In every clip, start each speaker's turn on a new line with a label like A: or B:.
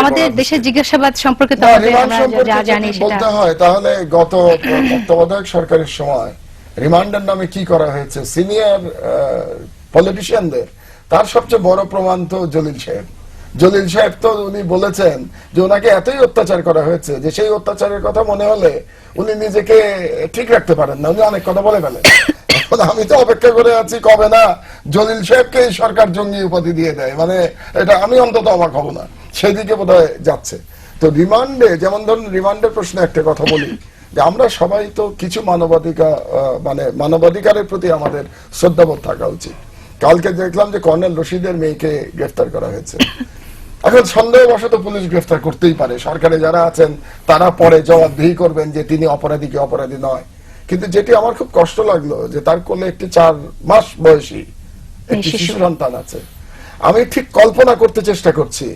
A: আমাদের দেশের জিজ্ঞাসাবাদ সম্পর্কে তো আমরা জানি
B: বলতে হয়। তাহলে গত তত্ত্বাবধায়ক সরকারের সময় রিমান্ডের নামে কি করা হয়েছে সিনিয়র পলিটিশিয়ানদের, তার সবচেয়ে বড় প্রমাণ তো জলিল সাহেব। জলিল সাহেব তো উনি বলেছেন যে ওনাকে এতই অত্যাচার করা হয়েছে যে সেই অত্যাচারের কথা মনে হলে উনি নিজেকে ঠিক রাখতে পারেন না, উনি অনেক কথা বলে ফেলেন। এখন আমি তো অপেক্ষা করে আছি কবে না জলিল সাহেবকে সরকার জঙ্গি উপাধি দিয়ে দেয়, মানে এটা আমি অন্তত অবাক হব না, সেদিকে বোধহয় যাচ্ছে। তো রিমান্ডে, যেমন ধরুন রিমান্ডের প্রশ্নে একটা কথা বলি যে আমরা সবাই তো কিছু মানবাধিকারের প্রতি আমাদের শ্রদ্ধাবোধ থাকা উচিত। কালকে দেখলাম যে কর্নেল রশিদের মেয়েকে গ্রেফতার করা হয়েছে। এখন সন্দেহবশত পুলিশ গ্রেফতার করতেই পারে, সরকারে যারা আছেন তারা পরে জবাবদিহি করবেন যে তিনি অপরাধী কি অপরাধী নয়। কিন্তু যেটি আমার খুব কষ্ট লাগলো যে তার কোলে একটি 4 মাস বয়সী একটি শিশু সন্তান আছে। আমি ঠিক কল্পনা করতে চেষ্টা করছি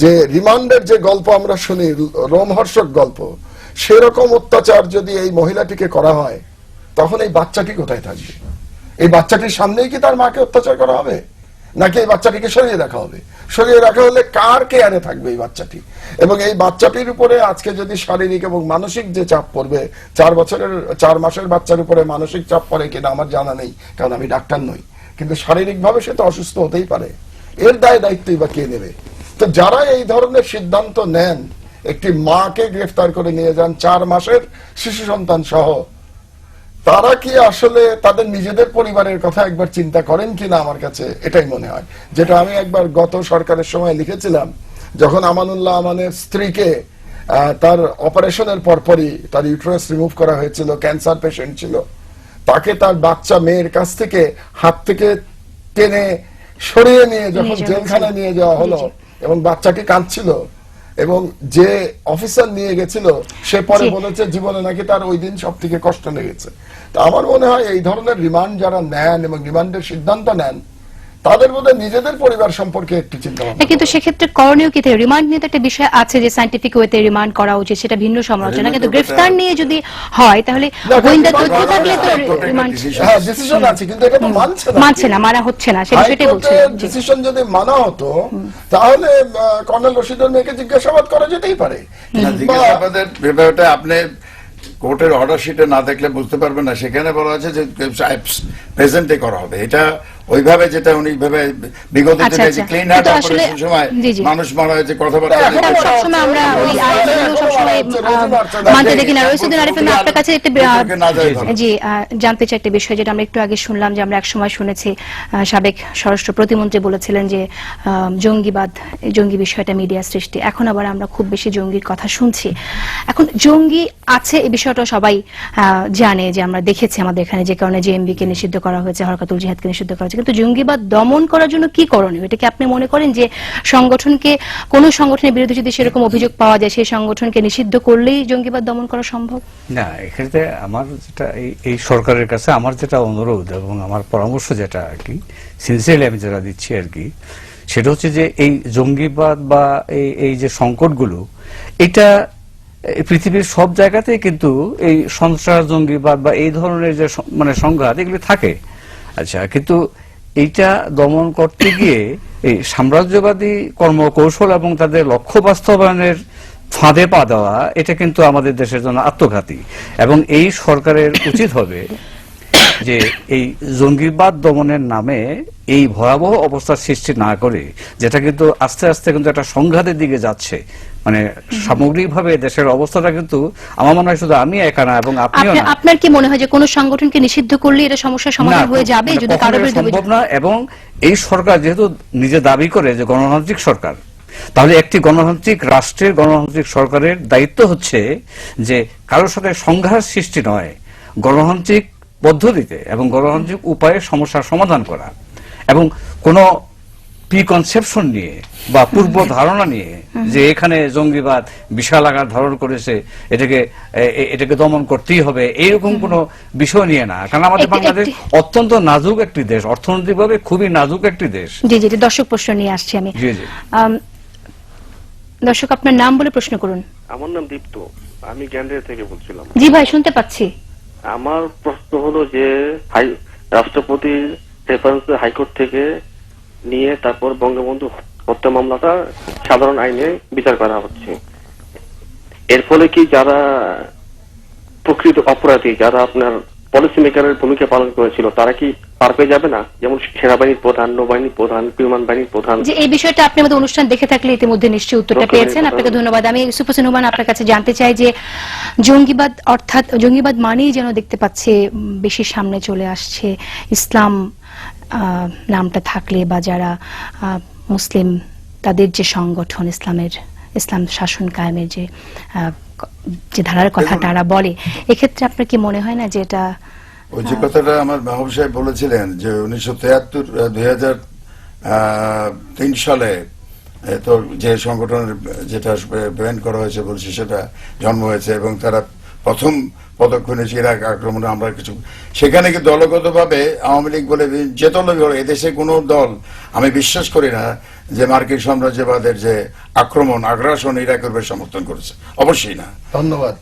B: যে রিমান্ডের যে গল্প আমরা শুনি, রোমহর্ষক গল্প, সেরকম অত্যাচার যদি এই মহিলাটিকে করা হয় তখন এই বাচ্চাটি কোথায় থাকবে? এই বাচ্চাটির সামনেই কি তার মাকে অত্যাচার করা হবে, নাকি এই বাচ্চাটিকে সরিয়ে রাখা হবে? সরিয়ে রাখা হলে কার কেয়ারে থাকবে এই বাচ্চাটি? এবং এই বাচ্চাটির উপরে আজকে যদি শারীরিক এবং মানসিক যে চাপ পড়বে, 4 মাসের বাচ্চার উপরে মানসিক চাপ পড়ে কিনা আমার জানা নেই, কারণ আমি ডাক্তার নই, কিন্তু শারীরিকভাবে সে তো অসুস্থ হতেই পারে। এর দায়িত্বই বা কে নেবে? তো যারা এই ধরনের সিদ্ধান্ত নেন, একটি মাকে গ্রেফতার করে নিয়ে যান 4 মাসের শিশু সন্তান সহ, তারা কি আসলে তাদের নিজেদের পরিবারের কথা একবার চিন্তা করেন কিনা? আমার কাছে এটাই মনে হয়। যেটা আমি একবার গত সরকারের সময় লিখেছিলাম, যখন আমানুল্লাহ আমানের স্ত্রীকে তার অপারেশনের পরপরই তার ইউটেরাস রিমুভ করা হয়েছিল, ক্যান্সার পেশেন্ট ছিল, তাকে তার বাচ্চা মেয়ের কাছ থেকে হাত থেকে টেনে সরিয়ে নিয়ে যখন জেলখানায় নিয়ে যাওয়া হলো এবং বাচ্চাটি কাঁদছিল, এবং যে অফিসার নিয়ে গেছিল সে পরে বলেছে জীবনে নাকি তার ওই দিন সব থেকে কষ্ট লেগেছে। তো আমার মনে হয় এই ধরনের রিমান্ড যারা নেন এবং রিমান্ডের সিদ্ধান্ত নেন, তাদের মধ্যে নিজেদের পরিবার সম্পর্কে একটু চিন্তা ভাবনা।
A: কিন্তু সেক্ষেত্রে করণীয় কি? রিমান্ড নিয়ে তো একটা বিষয় আছে যে সায়েন্টিফিক ওয়েতে রিমান্ড করা উচিত, সেটা ভিন্ন সমালোচনা। কিন্তু গ্রেফতার নিয়ে যদি হয় তাহলে গোয়েন্দা তথ্য থাকলে তো রিমান্ড
B: ডিসিশন আছে, কিন্তু এটা তো মানছে না,
A: মানা হচ্ছে না, সেটাই বলছি।
B: ডিসিশন যদি মানা হতো তাহলে কর্নেল রশিদের মেয়েকে জিজ্ঞাসাবাদ করা যেতেই পারে।
C: জিজ্ঞাসাবাদের ব্যাপারটা আপনি কোর্টের অর্ডার শিটে না দেখলে বুঝতে পারবেন না। সেখানে বলা আছে যে প্রেজেন্টে করা হবে, এটা ওইভাবে যেটা উনি ভাবে বিগত দিনে যে ক্লিন হার্ট অপারেশন সময় মানুষ মারা হয়েছে কথাবার্তা
A: সবসময় আমরা ওই আইনগুলো সবসময় মানতে দেখি না। রইসুদ্দিন আরিফ, আপনার কাছে একটা জি জানতে চাই একটা বিষয়, যেটা আমরা একটু আগে শুনলাম যে আমরা একসময় শুনেছি সাবেক স্বরাষ্ট্র প্রতিমন্ত্রী বলেছিলেন যে জঙ্গি বিষয়টা মিডিয়া সৃষ্টি। এখন আবার আমরা খুব বেশি জঙ্গির কথা শুনছি। এখন জঙ্গি আছে এই বিষয়টা সবাই জানে, যে আমরা দেখেছি আমাদের এখানে যে কারণে জেএমবি কে নিষিদ্ধ করা হয়েছে, হরকাতুল জিহাদকে নিষিদ্ধ করা হয়েছে। কিন্তু জঙ্গিবাদ দমন করার জন্য কি করণীয়? এটা কি আপনি মনে করেন যে কোন সংগঠনের বিরুদ্ধে যদি সেরকম অভিযোগ পাওয়া যায় সেই সংগঠনকে নিষিদ্ধ করলেই জঙ্গিবাদ দমন করা সম্ভব?
D: না, এক্ষেত্রে আমার যেটা এই সরকারের কাছে আমার যেটা অনুরোধ এবং আমার পরামর্শ যেটা আর কি সিনসিয়ারলি আমি যেটা দিচ্ছি আর কি, সেটা হচ্ছে যে এই জঙ্গিবাদ বা এই যে সংকটগুলো, এটা পৃথিবীর সব জায়গাতেই কিন্তু এই সন্ত্রাস জঙ্গিবাদ বা এই ধরনের যে সংঘাত এগুলি থাকে। আচ্ছা, কিন্তু এইটা দমন করতে গিয়ে এই সাম্রাজ্যবাদী কর্মকৌশল এবং তাদের লক্ষ্য বাস্তবায়নের ফাঁদে পা দেওয়া, এটা কিন্তু আমাদের দেশের জন্য আত্মঘাতী। এবং এই সরকারের উচিত হবে যে এই জঙ্গিবাদ দমনের নামে এই ভয়াবহ অবস্থার সৃষ্টি না করে, যেটা কিন্তু আস্তে আস্তে কিন্তু একটা সংঘাতের দিকে যাচ্ছে, সামগ্রিকভাবে দেশের অবস্থাটা কিন্তু আমার মনে হয় শুধু আমি একা না এবং আপনিও না।
A: আপনার কি মনে হয় যে কোন সংগঠনকে নিষিদ্ধ করলে এটা সমস্যার সমাধান হয়ে যাবে? যদি কারো বিরুদ্ধে
D: সম্ভব না। এবং এই সরকার যেহেতু নিজে দাবি করে যে গণতান্ত্রিক সরকার, তাহলে একটি গণতান্ত্রিক রাষ্ট্রের গণতান্ত্রিক সরকারের দায়িত্ব হচ্ছে যে কারোর সাথে সংঘাত সৃষ্টি নয়, গণতান্ত্রিক পদ্ধতিতে এবং গণতান্ত্রিক উপায়ে সমস্যার সমাধান করা, এবং কোনো প্রিকনসেপশন নিয়ে বা পূর্ব ধারণা নিয়ে যে এখানে জঙ্গিবাদ বিশাল আকার ধারণ করেছে, এটাকে দমন করতেই হবে, এইরকম কোনো বিষয় নিয়ে না। কারণ আমাদের বাংলাদেশ অত্যন্ত নাজুক একটি দেশ, অর্থনৈতিকভাবে খুবই নাজুক একটি দেশ।
A: জি জি, দর্শক প্রশ্ন নিয়ে আসছি আমি।
D: জি জি,
A: দর্শক আপনার নাম বলে প্রশ্ন করুন।
E: আমার নাম দীপ্ত, আমি গ্যান্ডারিয়া থেকে বলছিলাম।
A: জি ভাই, শুনতে পাচ্ছি।
E: আমার প্রশ্ন হলো যে রাষ্ট্রপতির রেফারেন্স হাইকোর্ট থেকে নিয়ে তারপর বঙ্গবন্ধু হত্যা মামলাটা সাধারণ আইনে বিচার করা হচ্ছে। এর ফলে কি যারা প্রকৃত অপরাধী, যারা আপনার পলিসি মেকারের ভূমিকা পালন করেছিল, তারা কি পার পেয়ে যাবে না? যেমন সেনাবাহিনীর প্রধান, নৌবাহিনীর প্রধান, বিমান বাহিনীর প্রধান।
A: যে এই বিষয়টা আপনি আমাদের অনুষ্ঠান দেখে থাকলে ইতিমধ্যে নিশ্চয়ই উত্তরটা পেয়েছেন। আপনাকে ধন্যবাদ। আমি ইউসুফ হোসেন হুমায়ুন আপনার কাছে জানতে চাই যে জঙ্গিবাদ, অর্থাৎ জঙ্গিবাদ মানেই যেন দেখতে পাচ্ছে বেশি সামনে চলে আসছে ইসলাম নামটা থাকলে, বা যারা মুসলিম তাদের যে সংগঠন ইসলাম শাসন কায়েমের যে ধারার কথা তারা বলে, এক্ষেত্রে আপনার কি মনে হয় না যে এটা
C: ওই যে কথাটা আমার মাহবুব সাহেব বলেছিলেন যে 2003 সালে তো যে সংগঠনের যেটা ব্যান করা হয়েছে বলছি সেটা জন্ম হয়েছে, এবং তারা প্রথম পদক্ষেপ নিয়েছে ইরাক আক্রমণে। আমরা কিছু সেখানে কি দলগতভাবে আওয়ামী লীগ বলে যে দলই বলে, এদেশে কোনো দল আমি বিশ্বাস করি না যে মার্কিন সাম্রাজ্যবাদের যে আগ্রাসন ইরাকের উপর সমর্থন করেছে, অবশ্যই না।
B: ধন্যবাদ।